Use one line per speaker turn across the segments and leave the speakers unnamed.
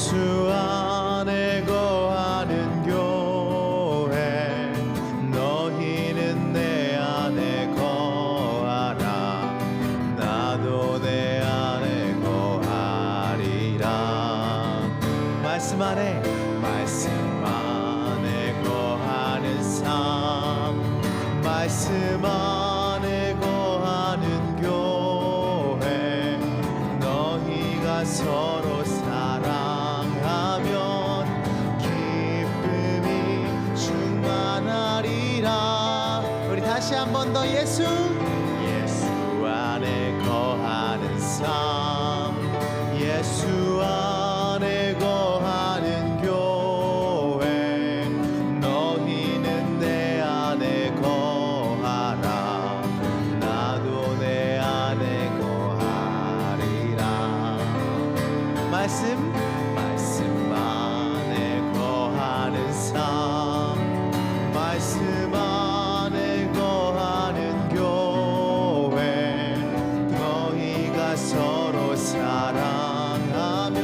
예수 안에 거하는 교회 너희는 내 안에 거하라 나도 내 안에 거하리라 말씀 안에 거하는 삶 말씀 안에 거하는 교회 너희가 서로 사랑하면 기쁨이 충만하리라 우리 다시 한 번 더 예수 안에 거하는 삶 예수 안에 거하는 교회 너희는 내 안에 거하라 나도 내 안에 거하리라 말씀 안에 거하는 삶 말씀 안에 거하는 교회 너희가 서로 사랑하면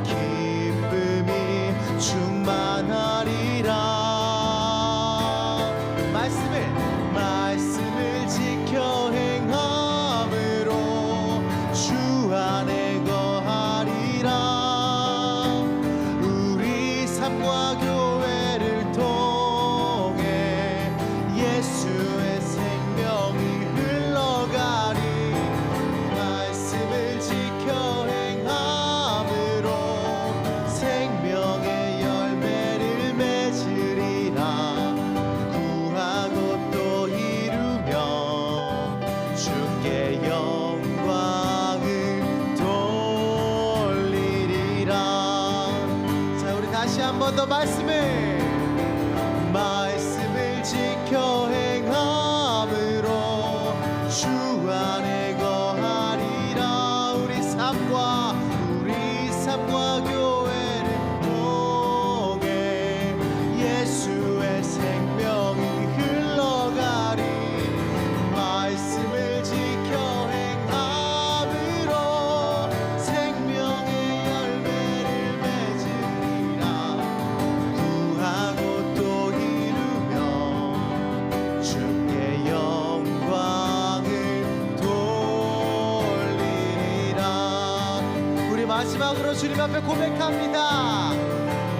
기쁨이 충만하리라 말씀을 지켜 행함으로 주 안에 거하리라 우리 삶과 교회를 통해 예수의 생명이 흘러가리 말씀을 지켜 행함으로 생명의 열매를 맺으리라 구하고 또 이루며 주께 영광을 돌리리라 자 우리 다시 한 번 더 말씀을 지켜 행함으로 주 안에 거하리라 우리 삶과 교회를 통해 예수의 생명이 흘러가리 말씀을 지켜 행함으로 생명의 열매를 맺으리라 구하고 또 이루며 주께 영광을 돌리리라 우리 마지막으로 주님 앞에 고백합니다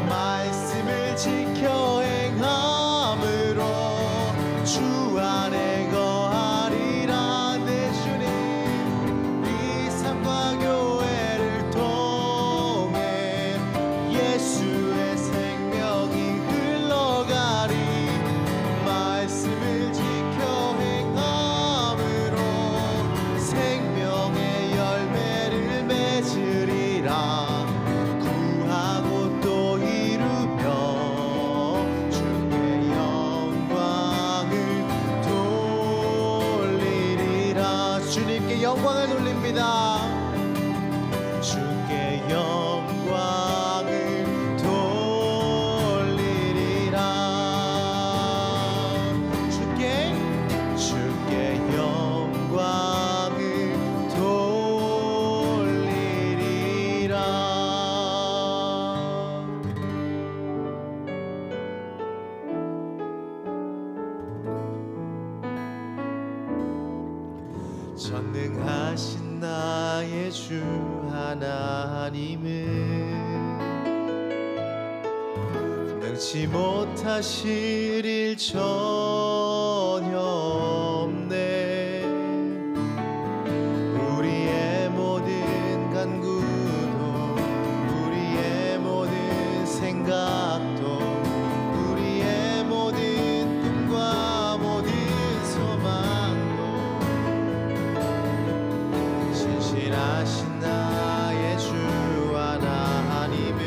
말씀을 지켜 행함으로 주 안에 거하리라 내 주님 우리 삶과 교회를 통해 예수의 생명이 흘러가리 말씀을 지켜 행함으로 생명의 열매를 맺으리라 구하고 또 이루며 주께 영광을 돌리리라 주님께 영광을 돌립니다 주께 영광을 돌리리라 주께 영광을 돌리리라 전능하신 나의 주 하나님은 능치 못하실 일 전혀 없네 우리의 모든 간구도 우리의 모든 생각도 우리의 모든 꿈과 모든 소망도 신실하신 나의 주 하나님은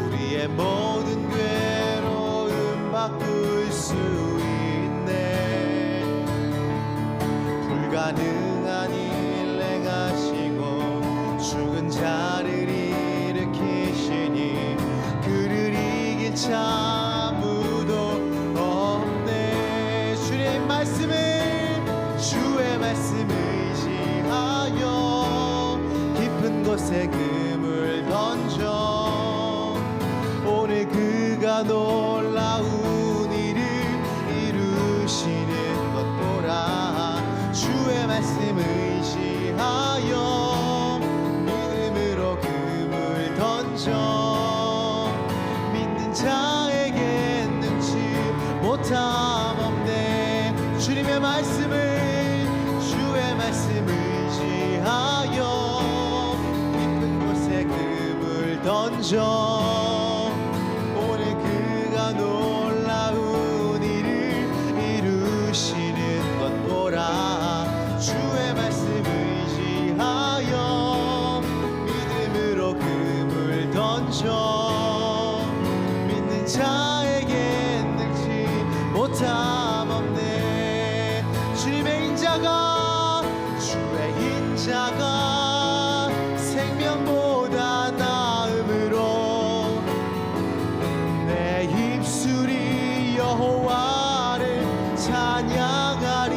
우리의 모든 괴로움 바꿀 수 있네 불가능한 일 행하시고 죽은 자를 일으키시니 그를 이길 자 아무도 없네 주의 말씀을 의지하여 곳에 금을 던져 오늘 그가 놀라운 일을 이루시는 것 보라. 주의 말씀 의지하여 믿음으로 금을 던져 믿는 자에게 능치 못함 없네. 주님의 말씀을 주의 말씀 의지하여 깊은 곳에 금을 던져 오늘 그가 놀라운 일을 이루시는 것 보라. 주의 말씀 의지하여 믿음으로 금을 던져 믿는 자에게 능치 못함 없네. 주님의 인자가 주의 인자가 생명보다 나음으로 내 입술이 여호와를 찬양하리.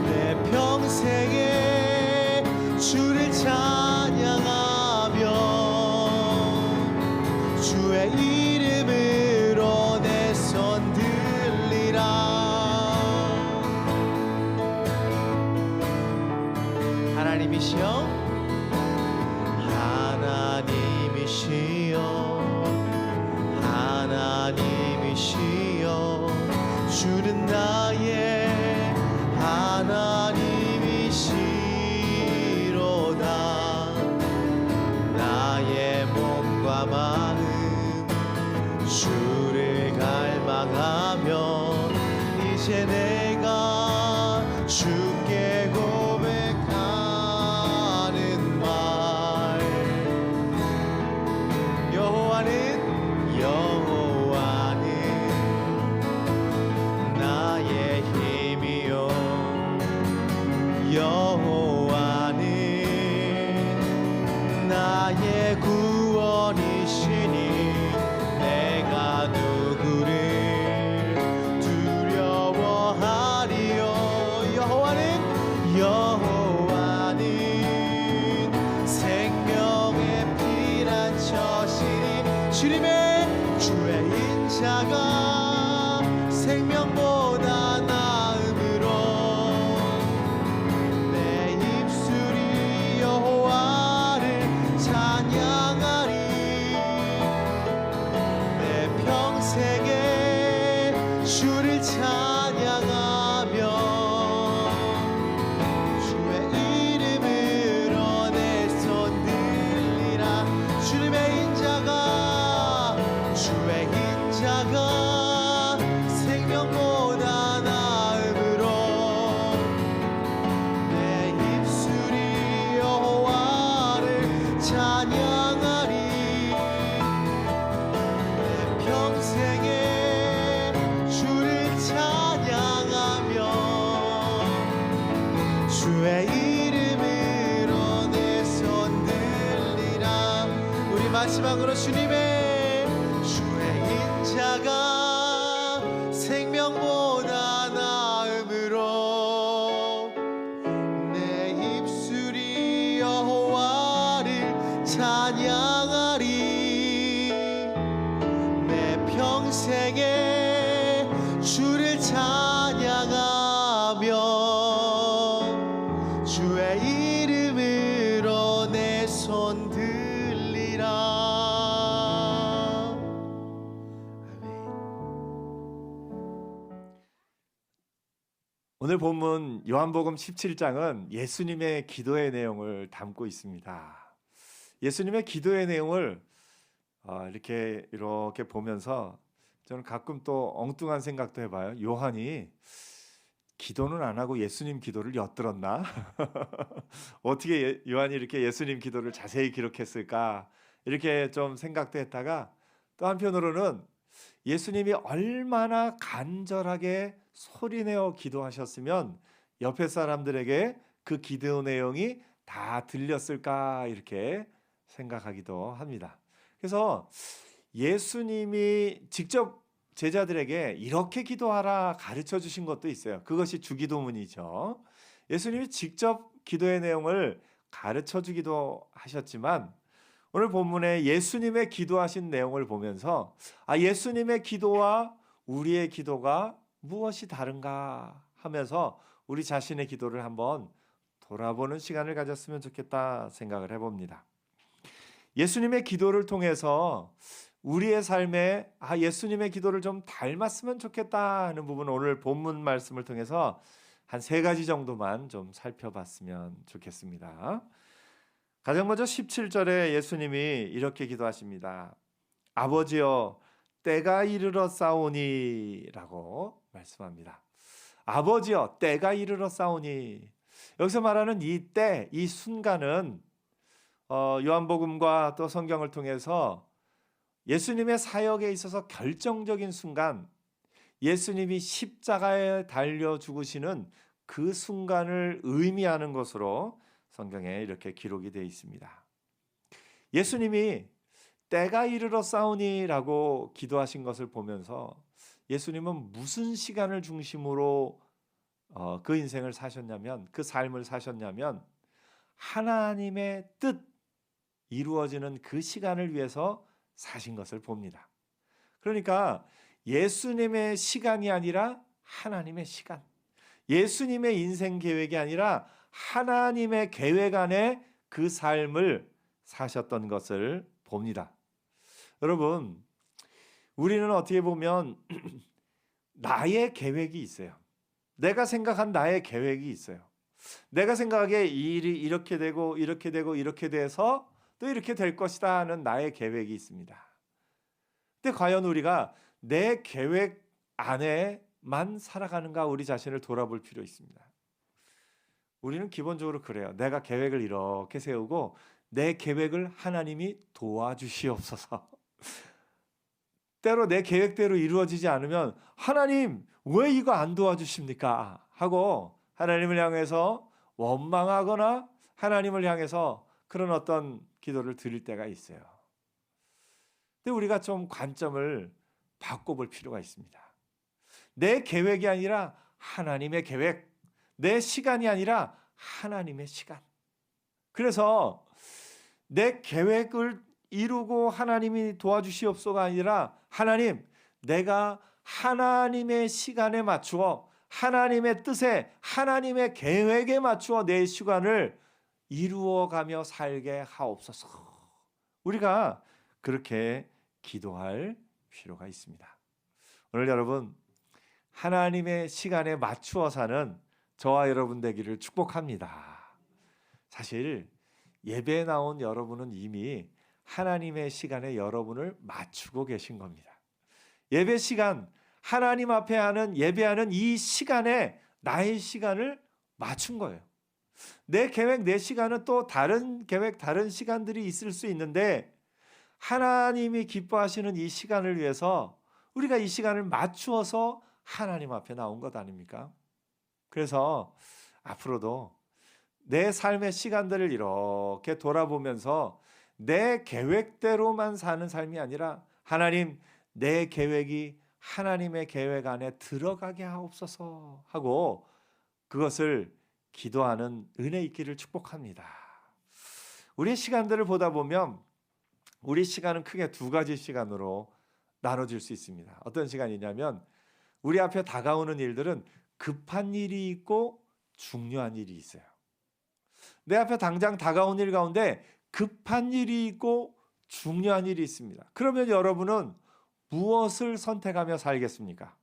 내 평생에 주를 찬양하며 주의 이름으로 내 손 들리라. 하나님이시여 하나님이시여 주는 나의 하나님이시로다. 나의 몸과 마음 주를 갈망하며 이제 내가 주께 고백하는 말. 여호와는 나의 힘이요 여호와는 나의 구원이시니 내가 누구를 두려워하리요. 여호와는 생명의 피난처시니 주의 인자가 생명보다 나음으로 내 입술이 여호와를 찬양하리. 내 평생에 주를 찬양하며 주의 이름으로 내 손 들리라. 주의 인자가 생명보다 나음으로 내 입술이 여호와를 찬양하리. 내 평생에 주를 찬양하며 주의 이름으로 내 손 들리라. 우리 마지막으로 주의 인자가 생명보다 나음으로 내 입술이 여호와를 찬양하리. 내 평생에 주를 찬양하며 주의 이름으로 내 손 들리라.
오늘 본문 요한복음 17장은 예수님의 기도의 내용을 담고 있습니다. 예수님의 기도의 내용을 이렇게 보면서 저는 가끔 또 엉뚱한 생각도 해봐요. 요한이 기도는 안 하고 예수님 기도를 엿들었나? 어떻게 요한이 이렇게 예수님 기도를 자세히 기록했을까? 이렇게 좀 생각도 했다가 또 한편으로는 예수님이 얼마나 간절하게 소리내어 기도하셨으면 옆에 사람들에게 그 기도 내용이 다 들렸을까 이렇게 생각하기도 합니다. 그래서 예수님이 직접 제자들에게 이렇게 기도하라 가르쳐 주신 것도 있어요. 그것이 주기도문이죠. 예수님이 직접 기도의 내용을 가르쳐 주기도 하셨지만 오늘 본문에 예수님의 기도하신 내용을 보면서 예수님의 기도와 우리의 기도가 무엇이 다른가 하면서 우리 자신의 기도를 한번 돌아보는 시간을 가졌으면 좋겠다 생각을 해봅니다. 예수님의 기도를 통해서 우리의 삶에 예수님의 기도를 좀 닮았으면 좋겠다 하는 부분, 오늘 본문 말씀을 통해서 한 3가지 정도만 좀 살펴봤으면 좋겠습니다. 가장 먼저 17절에 예수님이 이렇게 기도하십니다. 아버지여 때가 이르러 싸우니 라고 말씀합니다. 아버지여 때가 이르러 싸우니. 여기서 말하는 이 때, 이 순간은 요한복음과 또 성경을 통해서 예수님의 사역에 있어서 결정적인 순간, 예수님이 십자가에 달려 죽으시는 그 순간을 의미하는 것으로 성경에 이렇게 기록이 되어 있습니다. 예수님이 때가 이르러 싸우니라고 기도하신 것을 보면서 예수님은 무슨 시간을 중심으로 그 인생을 사셨냐면, 그 삶을 사셨냐면 하나님의 뜻 이루어지는 그 시간을 위해서 사신 것을 봅니다. 그러니까 예수님의 시간이 아니라 하나님의 시간, 예수님의 인생 계획이 아니라 하나님의 계획 안에 그 삶을 사셨던 것을 봅니다. 여러분, 우리는 어떻게 보면 나의 계획이 있어요. 내가 생각한 나의 계획이 있어요. 내가 생각하기에 이 일이 이렇게 되고 이렇게 되고 이렇게 돼서 또 이렇게 될 것이다 하는 나의 계획이 있습니다. 근데 과연 우리가 내 계획 안에만 살아가는가, 우리 자신을 돌아볼 필요 있습니다. 우리는 기본적으로 그래요. 내가 계획을 이렇게 세우고 내 계획을 하나님이 도와주시옵소서. 때로 내 계획대로 이루어지지 않으면 하나님 왜 이거 안 도와주십니까? 하고 하나님을 향해서 원망하거나 하나님을 향해서 그런 어떤 기도를 드릴 때가 있어요. 근데 우리가 좀 관점을 바꿔볼 필요가 있습니다. 내 계획이 아니라 하나님의 계획, 내 시간이 아니라 하나님의 시간. 그래서 내 계획을 이루고 하나님이 도와주시옵소가 아니라 하나님, 내가 하나님의 시간에 맞추어 하나님의 뜻에, 하나님의 계획에 맞추어 내 시간을 이루어가며 살게 하옵소서. 우리가 그렇게 기도할 필요가 있습니다. 오늘 여러분, 하나님의 시간에 맞추어 사는 저와 여러분 되기를 축복합니다. 사실 예배에 나온 여러분은 이미 하나님의 시간에 여러분을 맞추고 계신 겁니다. 예배 시간, 하나님 앞에 하는 예배하는 이 시간에 나의 시간을 맞춘 거예요. 내 계획, 내 시간은 또 다른 계획, 다른 시간들이 있을 수 있는데 하나님이 기뻐하시는 이 시간을 위해서 우리가 이 시간을 맞추어서 하나님 앞에 나온 것 아닙니까? 그래서 앞으로도 내 삶의 시간들을 이렇게 돌아보면서 내 계획대로만 사는 삶이 아니라 하나님, 내 계획이 하나님의 계획 안에 들어가게 하옵소서 하고 그것을 기도하는 은혜 있기를 축복합니다. 우리의 시간들을 보다 보면 우리 시간은 크게 2가지 시간으로 나눠질 수 있습니다. 어떤 시간이냐면 우리 앞에 다가오는 일들은 급한 일이 있고 중요한 일이 있어요. 내 앞에 당장 다가온 일 가운데 급한 일이 있고 중요한 일이 있습니다. 그러면 여러분은 무엇을 선택하며 살겠습니까?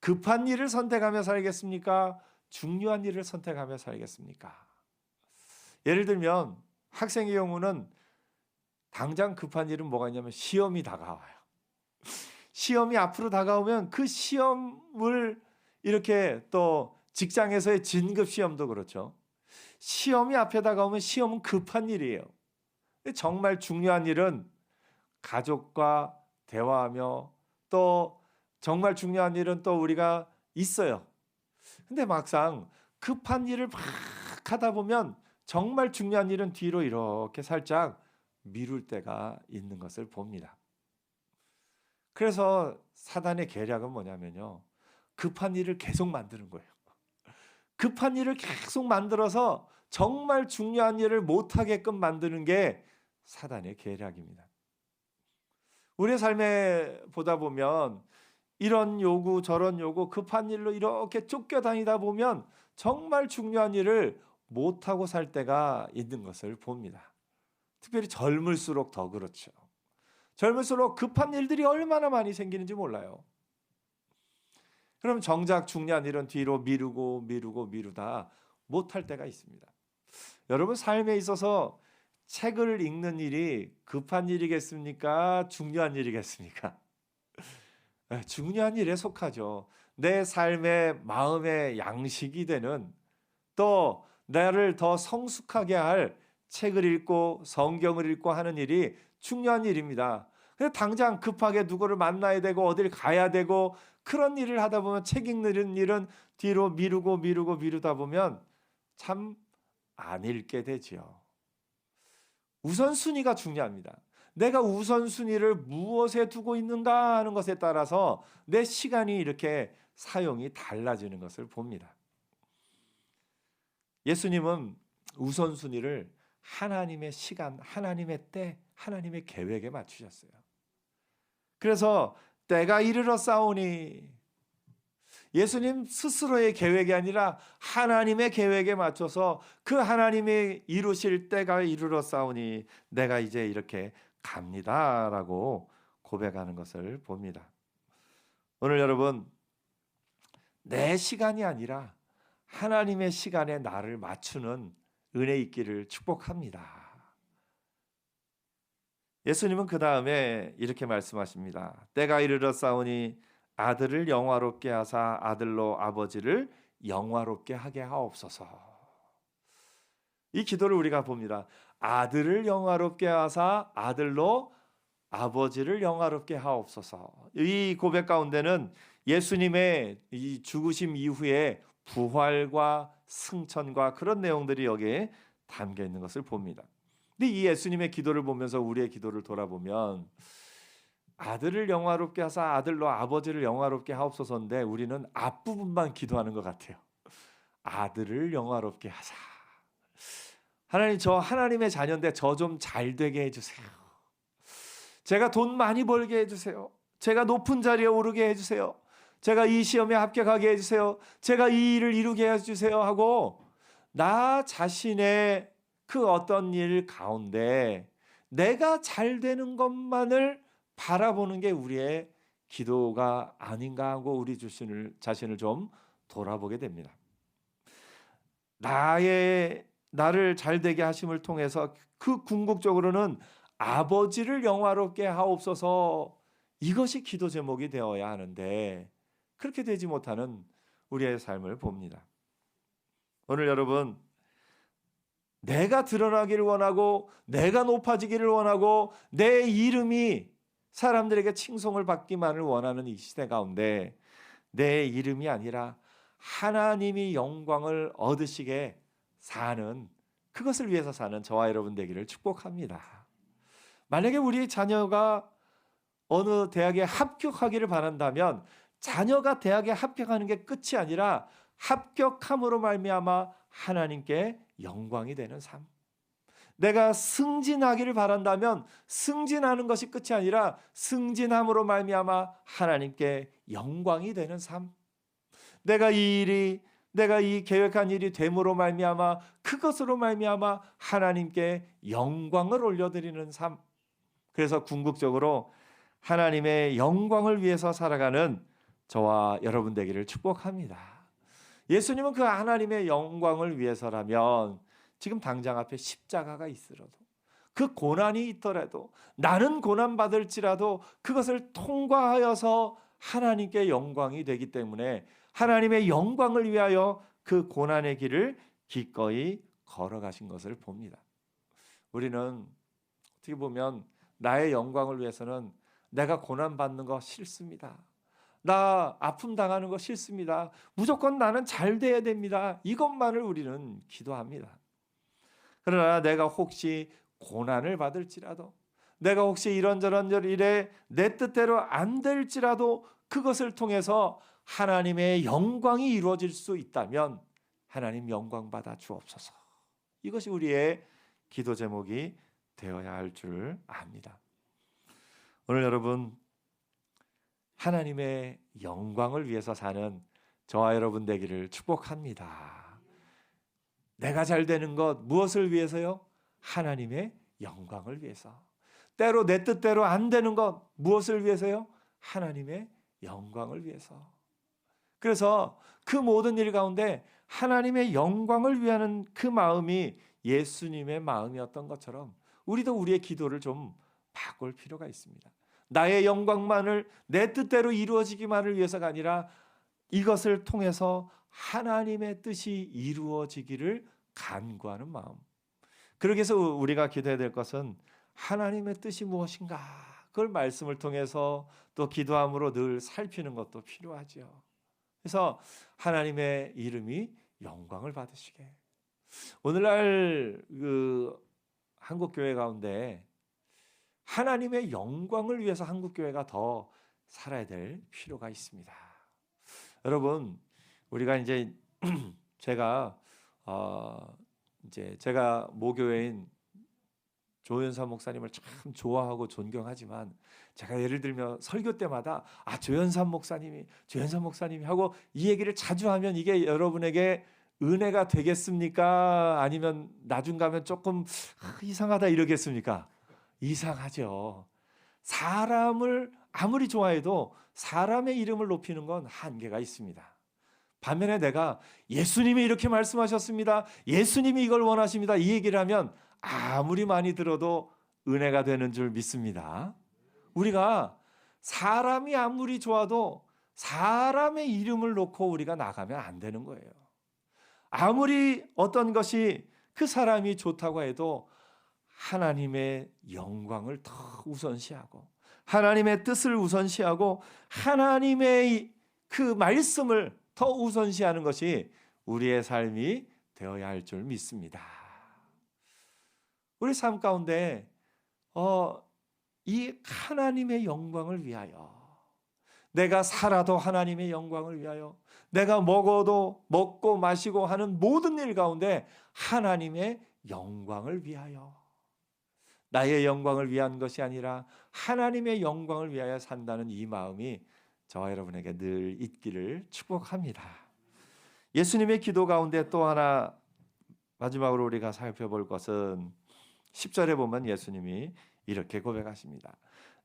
급한 일을 선택하며 살겠습니까? 중요한 일을 선택하며 살겠습니까? 예를 들면 학생의 경우는 당장 급한 일은 뭐가 있냐면 시험이 다가와요. 시험이 앞으로 다가오면 그 시험을 이렇게 또 직장에서의 진급 시험도 그렇죠. 시험이 앞에 다가오면 시험은 급한 일이에요. 정말 중요한 일은 가족과 대화하며 또 정말 중요한 일은 또 우리가 있어요. 근데 막상 급한 일을 막 하다 보면 정말 중요한 일은 뒤로 이렇게 살짝 미룰 때가 있는 것을 봅니다. 그래서 사단의 계략은 뭐냐면요, 급한 일을 계속 만드는 거예요. 급한 일을 계속 만들어서 정말 중요한 일을 못하게끔 만드는 게 사단의 계략입니다. 우리의 삶에 보다 보면 이런 요구 저런 요구 급한 일로 이렇게 쫓겨다니다 보면 정말 중요한 일을 못하고 살 때가 있는 것을 봅니다. 특별히 젊을수록 더 그렇죠. 젊을수록 급한 일들이 얼마나 많이 생기는지 몰라요. 그럼 정작 중요한 일은 뒤로 미루다 못할 때가 있습니다. 여러분 삶에 있어서 책을 읽는 일이 급한 일이겠습니까? 중요한 일이겠습니까? 중요한 일에 속하죠. 내 삶의 마음의 양식이 되는, 또 나를 더 성숙하게 할 책을 읽고 성경을 읽고 하는 일이 중요한 일입니다. 근데 당장 급하게 누구를 만나야 되고 어딜 가야 되고 그런 일을 하다 보면 책 읽는 일은 뒤로 미루다 보면 참 안 읽게 되지요. 우선순위가 중요합니다. 내가 우선순위를 무엇에 두고 있는가 하는 것에 따라서 내 시간이 이렇게 사용이 달라지는 것을 봅니다. 예수님은 우선순위를 하나님의 시간, 하나님의 때, 하나님의 계획에 맞추셨어요. 그래서 때가 이르러 싸우니, 예수님 스스로의 계획이 아니라 하나님의 계획에 맞춰서 그 하나님이 이루실 때가 이르러 싸우니 내가 이제 이렇게 갑니다라고 고백하는 것을 봅니다. 오늘 여러분, 내 시간이 아니라 하나님의 시간에 나를 맞추는 은혜 있기를 축복합니다. 예수님은 그 다음에 이렇게 말씀하십니다. 때가 이르러 싸우니 아들을 영화롭게 하사 아들로 아버지를 영화롭게 하게 하옵소서. 이 기도를 우리가 봅니다. 아들을 영화롭게 하사 아들로 아버지를 영화롭게 하옵소서. 이 고백 가운데는 예수님의 이 죽으심 이후에 부활과 승천과 그런 내용들이 여기에 담겨 있는 것을 봅니다. 근데 이 예수님의 기도를 보면서 우리의 기도를 돌아보면 아들을 영화롭게 하사 아들로 아버지를 영화롭게 하옵소서인데 우리는 앞부분만 기도하는 것 같아요. 아들을 영화롭게 하사. 하나님, 저 하나님의 자녀인데 저 좀 잘 되게 해주세요. 제가 돈 많이 벌게 해주세요. 제가 높은 자리에 오르게 해주세요. 제가 이 시험에 합격하게 해주세요. 제가 이 일을 이루게 해주세요 하고 나 자신의 그 어떤 일 가운데 내가 잘 되는 것만을 바라보는 게 우리의 기도가 아닌가 하고 우리 자신을 좀 돌아보게 됩니다. 나를 잘되게 하심을 통해서 그 궁극적으로는 아버지를 영화롭게 하옵소서, 이것이 기도 제목이 되어야 하는데 그렇게 되지 못하는 우리의 삶을 봅니다. 오늘 여러분, 내가 드러나기를 원하고 내가 높아지기를 원하고 내 이름이 사람들에게 칭송을 받기만을 원하는 이 시대 가운데 내 이름이 아니라 하나님이 영광을 얻으시게 사는, 그것을 위해서 사는 저와 여러분 되기를 축복합니다. 만약에 우리 자녀가 어느 대학에 합격하기를 바란다면 자녀가 대학에 합격하는 게 끝이 아니라 합격함으로 말미암아 하나님께 영광이 되는 삶. 내가 승진하기를 바란다면 승진하는 것이 끝이 아니라 승진함으로 말미암아 하나님께 영광이 되는 삶. 내가 이 계획한 일이 됨으로 말미암아 그것으로 말미암아 하나님께 영광을 올려드리는 삶. 그래서 궁극적으로 하나님의 영광을 위해서 살아가는 저와 여러분 되기를 축복합니다. 예수님은 그 하나님의 영광을 위해서라면 지금 당장 앞에 십자가가 있으라도, 그 고난이 있더라도, 나는 고난받을지라도 그것을 통과하여서 하나님께 영광이 되기 때문에 하나님의 영광을 위하여 그 고난의 길을 기꺼이 걸어가신 것을 봅니다. 우리는 어떻게 보면 나의 영광을 위해서는 내가 고난받는 거 싫습니다. 나 아픔 당하는 거 싫습니다. 무조건 나는 잘 돼야 됩니다. 이것만을 우리는 기도합니다. 그러나 내가 혹시 고난을 받을지라도, 내가 혹시 이런저런 일에 내 뜻대로 안 될지라도 그것을 통해서 하나님의 영광이 이루어질 수 있다면 하나님 영광 받아 주옵소서. 이것이 우리의 기도 제목이 되어야 할 줄 압니다. 오늘 여러분, 하나님의 영광을 위해서 사는 저와 여러분 되기를 축복합니다. 내가 잘 되는 것 무엇을 위해서요? 하나님의 영광을 위해서. 때로 내 뜻대로 안 되는 것 무엇을 위해서요? 하나님의 영광을 위해서. 그래서 그 모든 일 가운데 하나님의 영광을 위하는 그 마음이 예수님의 마음이었던 것처럼 우리도 우리의 기도를 좀 바꿀 필요가 있습니다. 나의 영광만을 내 뜻대로 이루어지기만을 위해서가 아니라 이것을 통해서 하나님의 뜻이 이루어지기를 간구하는 마음. 그러기 위해서 우리가 기도해야 될 것은 하나님의 뜻이 무엇인가, 그걸 말씀을 통해서 또 기도함으로 늘 살피는 것도 필요하죠. 그래서 하나님의 이름이 영광을 받으시게. 오늘날 그 한국 교회 가운데 하나님의 영광을 위해서 한국 교회가 더 살아야 될 필요가 있습니다. 여러분, 우리가 이제 제가 모교회인 조연삼 목사님을 참 좋아하고 존경하지만 제가 예를 들면 설교 때마다 조연삼 목사님이 하고 이 얘기를 자주 하면 이게 여러분에게 은혜가 되겠습니까? 아니면 나중 가면 조금 이상하다 이러겠습니까? 이상하죠. 사람을 아무리 좋아해도 사람의 이름을 높이는 건 한계가 있습니다. 반면에 내가 예수님이 이렇게 말씀하셨습니다, 예수님이 이걸 원하십니다, 이 얘기를 하면 아무리 많이 들어도 은혜가 되는 줄 믿습니다. 우리가 사람이 아무리 좋아도 사람의 이름을 놓고 우리가 나가면 안 되는 거예요. 아무리 어떤 것이 그 사람이 좋다고 해도 하나님의 영광을 더 우선시하고 하나님의 뜻을 우선시하고 하나님의 그 말씀을 더 우선시하는 것이 우리의 삶이 되어야 할 줄 믿습니다. 우리 삶 가운데 이 하나님의 영광을 위하여, 내가 살아도 하나님의 영광을 위하여, 내가 먹고 마시고 하는 모든 일 가운데 하나님의 영광을 위하여, 나의 영광을 위한 것이 아니라 하나님의 영광을 위하여 산다는 이 마음이 저와 여러분에게 늘 있기를 축복합니다. 예수님의 기도 가운데 또 하나 마지막으로 우리가 살펴볼 것은 10절에 보면 예수님이 이렇게 고백하십니다.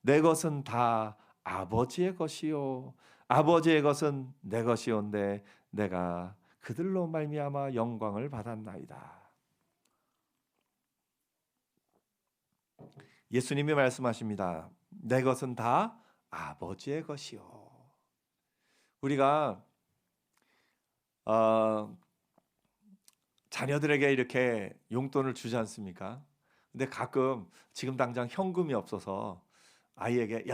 내 것은 다 아버지의 것이요 아버지의 것은 내 것이온데 내가 그들로 말미암아 영광을 받았나이다. 예수님이 말씀하십니다. 내 것은 다 아버지의 것이요. 우리가 자녀들에게 이렇게 용돈을 주지 않습니까? 근데 가끔 지금 당장 현금이 없어서 아이에게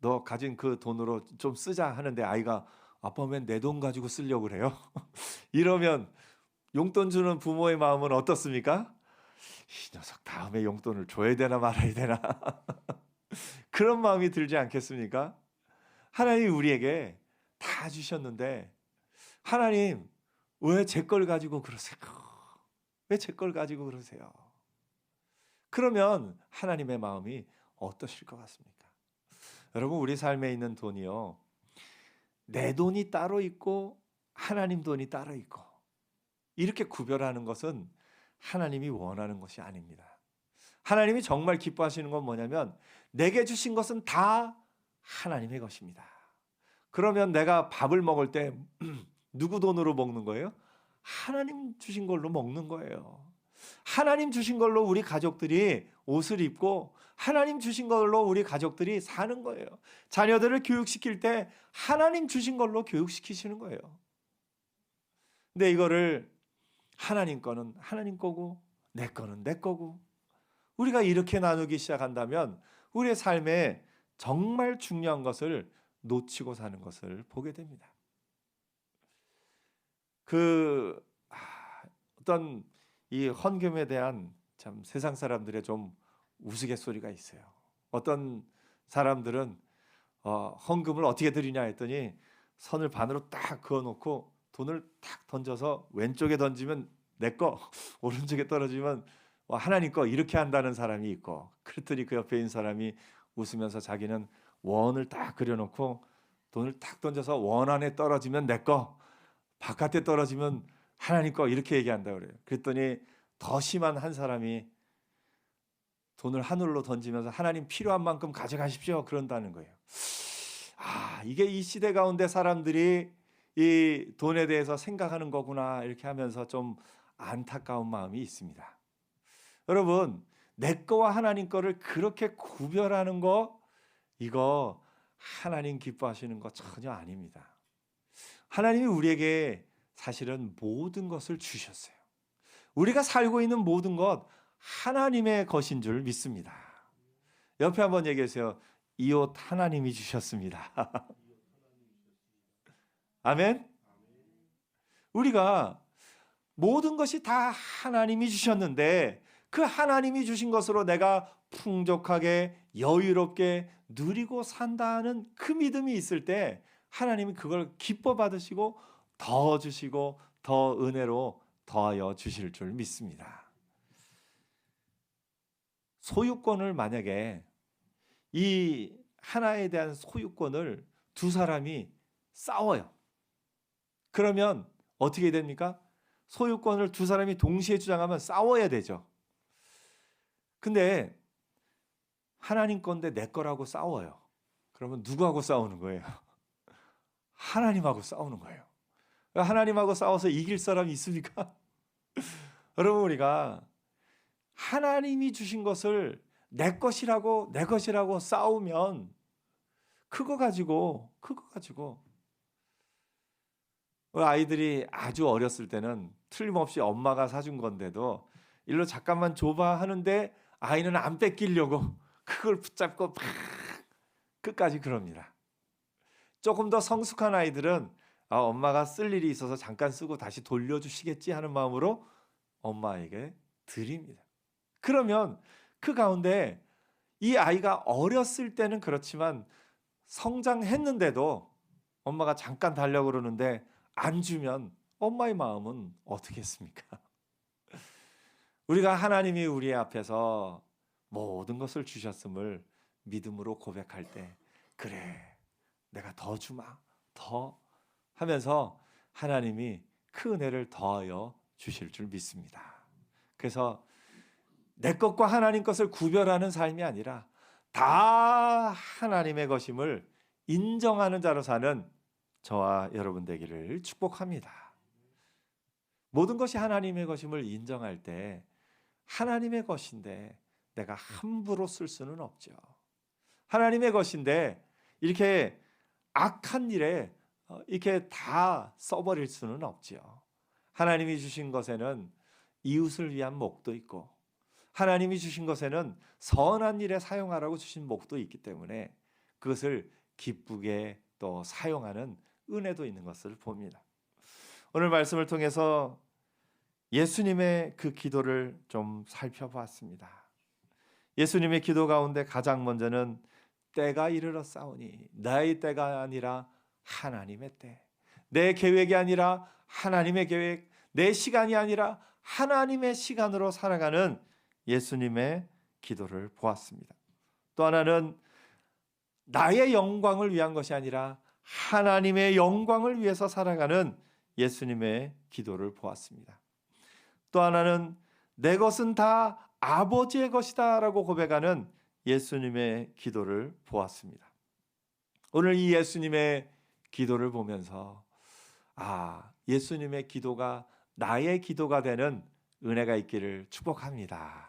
너 가진 그 돈으로 좀 쓰자 하는데 아이가 아빠 왜 내 돈 가지고 쓰려고 그래요? 이러면 용돈 주는 부모의 마음은 어떻습니까? 이 녀석 다음에 용돈을 줘야 되나 말아야 되나 그런 마음이 들지 않겠습니까? 하나님이 우리에게 다 주셨는데 하나님 왜 제 걸 가지고 그러세요? 왜 제 걸 가지고 그러세요? 그러면 하나님의 마음이 어떠실 것 같습니까? 여러분, 우리 삶에 있는 돈이요, 내 돈이 따로 있고 하나님 돈이 따로 있고 이렇게 구별하는 것은 하나님이 원하는 것이 아닙니다. 하나님이 정말 기뻐하시는 건 뭐냐면 내게 주신 것은 다 하나님의 것입니다. 그러면 내가 밥을 먹을 때 누구 돈으로 먹는 거예요? 하나님 주신 걸로 먹는 거예요. 하나님 주신 걸로 우리 가족들이 옷을 입고 하나님 주신 걸로 우리 가족들이 사는 거예요. 자녀들을 교육시킬 때 하나님 주신 걸로 교육시키시는 거예요. 근데 이거를 하나님 거는 하나님 거고 내 거는 내 거고 우리가 이렇게 나누기 시작한다면 우리의 삶에 정말 중요한 것을 놓치고 사는 것을 보게 됩니다. 어떤 이 헌금에 대한 참 세상 사람들의 좀 우스갯소리가 있어요. 어떤 사람들은 헌금을 어떻게 드리냐 했더니 선을 반으로 딱 그어놓고 돈을 탁 던져서 왼쪽에 던지면 내 거, 오른쪽에 떨어지면 하나님 거 이렇게 한다는 사람이 있고, 그랬더니 그 옆에 있는 사람이 웃으면서 자기는 원을 딱 그려놓고 돈을 탁 던져서 원 안에 떨어지면 내 거, 바깥에 떨어지면 하나님 거 이렇게 얘기한다고 그래요. 그랬더니 더 심한 한 사람이 돈을 하늘로 던지면서 하나님 필요한 만큼 가져가십시오 그런다는 거예요. 이게 이 시대 가운데 사람들이 이 돈에 대해서 생각하는 거구나 이렇게 하면서 좀 안타까운 마음이 있습니다. 여러분, 내 거와 하나님 거를 그렇게 구별하는 거, 이거 하나님 기뻐하시는 거 전혀 아닙니다. 하나님이 우리에게 사실은 모든 것을 주셨어요. 우리가 살고 있는 모든 것 하나님의 것인 줄 믿습니다. 옆에 한번 얘기하세요. 이 옷 하나님이 주셨습니다. 아멘. 우리가 모든 것이 다 하나님이 주셨는데 그 하나님이 주신 것으로 내가 풍족하게 여유롭게 누리고 산다는 그 믿음이 있을 때 하나님이 그걸 기뻐 받으시고 더 주시고 더 은혜로 더하여 주실 줄 믿습니다. 소유권을 만약에 이 하나에 대한 소유권을 두 사람이 싸워요. 그러면 어떻게 됩니까? 소유권을 두 사람이 동시에 주장하면 싸워야 되죠. 근데 하나님 건데 내 거라고 싸워요. 그러면 누구하고 싸우는 거예요? 하나님하고 싸우는 거예요. 하나님하고 싸워서 이길 사람이 있습니까? 여러분, 우리가 하나님이 주신 것을 내 것이라고 싸우면 그거 가지고 아이들이 아주 어렸을 때는 틀림없이 엄마가 사준 건데도 일로 잠깐만 줘봐 하는데 아이는 안 뺏기려고 그걸 붙잡고 막 끝까지 그럽니다. 조금 더 성숙한 아이들은 엄마가 쓸 일이 있어서 잠깐 쓰고 다시 돌려주시겠지 하는 마음으로 엄마에게 드립니다. 그러면 그 가운데 이 아이가 어렸을 때는 그렇지만 성장했는데도 엄마가 잠깐 달라고 그러는데 안 주면 엄마의 마음은 어떻겠습니까? 우리가 하나님이 우리 앞에서 모든 것을 주셨음을 믿음으로 고백할 때 그래 내가 더 주마 더 하면서 하나님이 그 은혜를 더하여 주실 줄 믿습니다. 그래서 내 것과 하나님 것을 구별하는 삶이 아니라 다 하나님의 것임을 인정하는 자로 사는 저와 여러분 되기를 축복합니다. 모든 것이 하나님의 것임을 인정할 때 하나님의 것인데 내가 함부로 쓸 수는 없죠. 하나님의 것인데 이렇게 악한 일에 이렇게 다 써버릴 수는 없죠. 하나님이 주신 것에는 이웃을 위한 목도 있고 하나님이 주신 것에는 선한 일에 사용하라고 주신 목도 있기 때문에 그것을 기쁘게 또 사용하는 은혜도 있는 것을 봅니다. 오늘 말씀을 통해서 예수님의 그 기도를 좀 살펴봤습니다. 예수님의 기도 가운데 가장 먼저는 때가 이르렀사오니 나의 때가 아니라 하나님의 때, 내 계획이 아니라 하나님의 계획, 내 시간이 아니라 하나님의 시간으로 살아가는 예수님의 기도를 보았습니다. 또 하나는 나의 영광을 위한 것이 아니라 하나님의 영광을 위해서 살아가는 예수님의 기도를 보았습니다. 또 하나는 내 것은 다 아버지의 것이다 라고 고백하는 예수님의 기도를 보았습니다. 오늘 이 예수님의 기도를 보면서 예수님의 기도가 나의 기도가 되는 은혜가 있기를 축복합니다.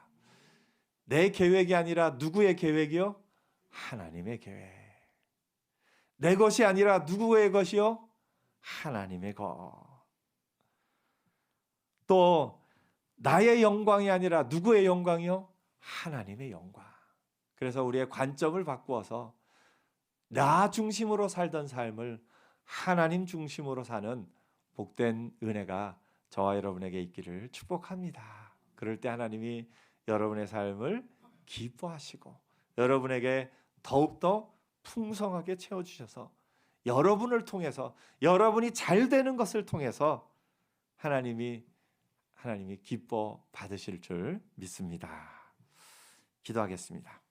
내 계획이 아니라 누구의 계획이요? 하나님의 계획. 내 것이 아니라 누구의 것이요? 하나님의 것. 또 나의 영광이 아니라 누구의 영광이요? 하나님의 영광. 그래서 우리의 관점을 바꾸어서 나 중심으로 살던 삶을 하나님 중심으로 사는 복된 은혜가 저와 여러분에게 있기를 축복합니다. 그럴 때 하나님이 여러분의 삶을 기뻐하시고 여러분에게 더욱더 풍성하게 채워주셔서 여러분을 통해서, 여러분이 잘 되는 것을 통해서 하나님이 기뻐 받으실 줄 믿습니다. 기도하겠습니다.